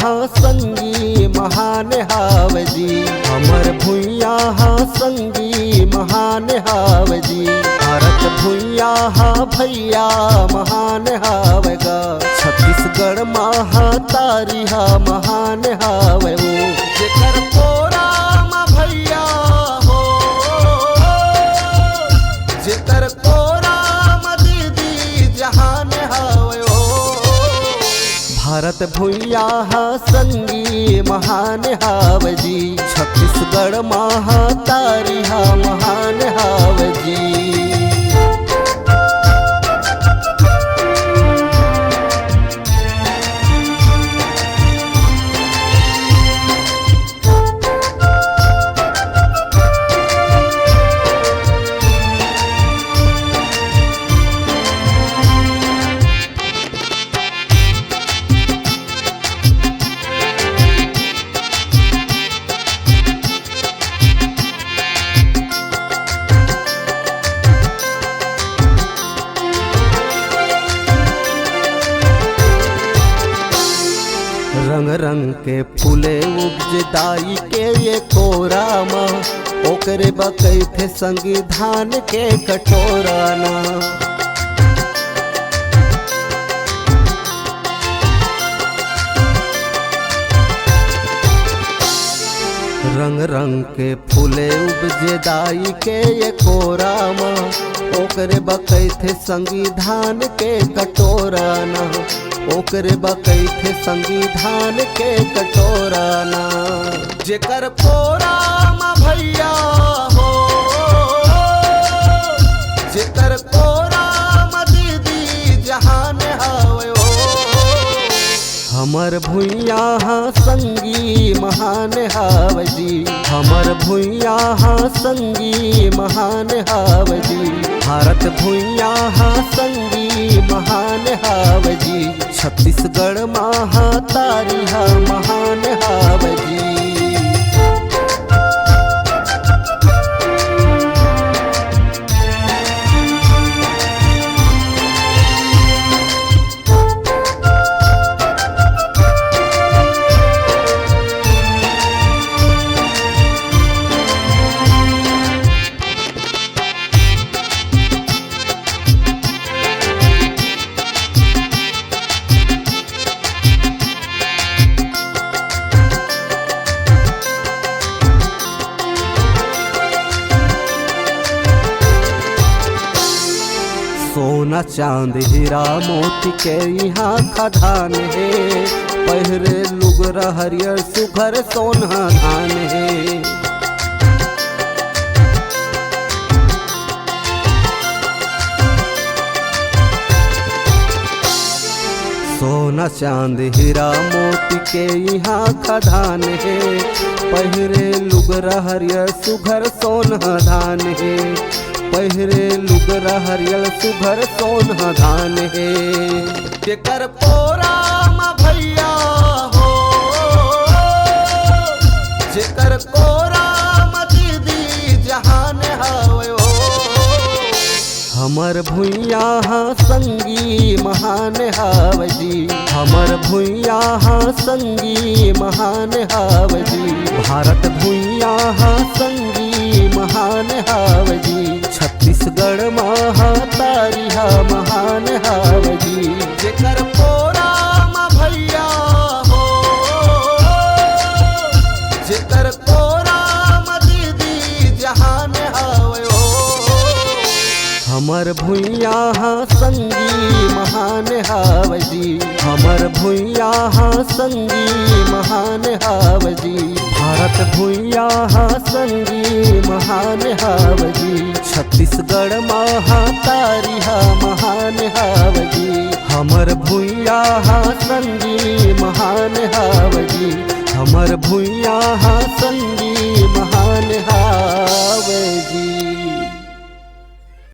हा संगी महान हाव जी, हमर भुइया हा संगी महान हाव जी। भारत भुइया हा भैया महान हाव गा, छत्तीसगढ़ महातारी हा महान हाव वो। जेकर पोरा मा भैया हो, जेकर पोरा मा दीदी जहान हाव वो। भारत भुइया हा संगी महान हाव जी, छत्तीसगढ़ महातारी हा महान हाव जी। रंग रंग के फूले उपजे दाई के ये कोरा मा, ओकरे बकई थे संविधान के कटोरा ना। रंग रंग के फूले उपजे दाई के ये कोरा मा, ओकरे बकई थे संविधान के कटोरा ना। ओकरे बकई थे संविधान के कटोरा ना। जेकर पोरा मा भैया हो, जेकर पोरा मा दीदी जहान हाव वो। हमर भुइया हा संगी महान हाव जी, हमर भुइया हा संगी महान हाव जी। भारत भुइया हा संगी महान हाव जी, छत्तीसगढ़ महातारी हा महान हाव जी। सोना चांद हीरा मोती के यहाँ खदान है, पहरे लुगरा हरियर सुघर सोना धान है। सोना चांद हीरा मोती के यहाँ खदान है, पहरे लुगरा हरियर सुघर सोना धान है। पहरे लुगरा हरियल सुघर सोना धान है। जेकर पोरा मा भैया हो, जेकर पोरा मा दीदी जहान हाव वो। हमर भुइया हा संगी महान हाव जी, हमर भुइया हा संगी महान हाव जी। भारत भुइया हा संगी महान हाव जी, छत्तीसगढ़ महातारी हा महान हाव जी। जेकर पोरा मा भैया हो, जेकर पोरा मा दीदी जहान हाव वो। हमर भुइया हा संगी महान हाव जी, हमर भुइया हा संगी महान हाव जी। भारत भुइया हा संगी महान हाव जी, छत्तीसगढ़ महातारी हा महान हाव जी। हमर भुइया हा संगी महान हाव जी, हमर भुइया हा संगी महान हाव।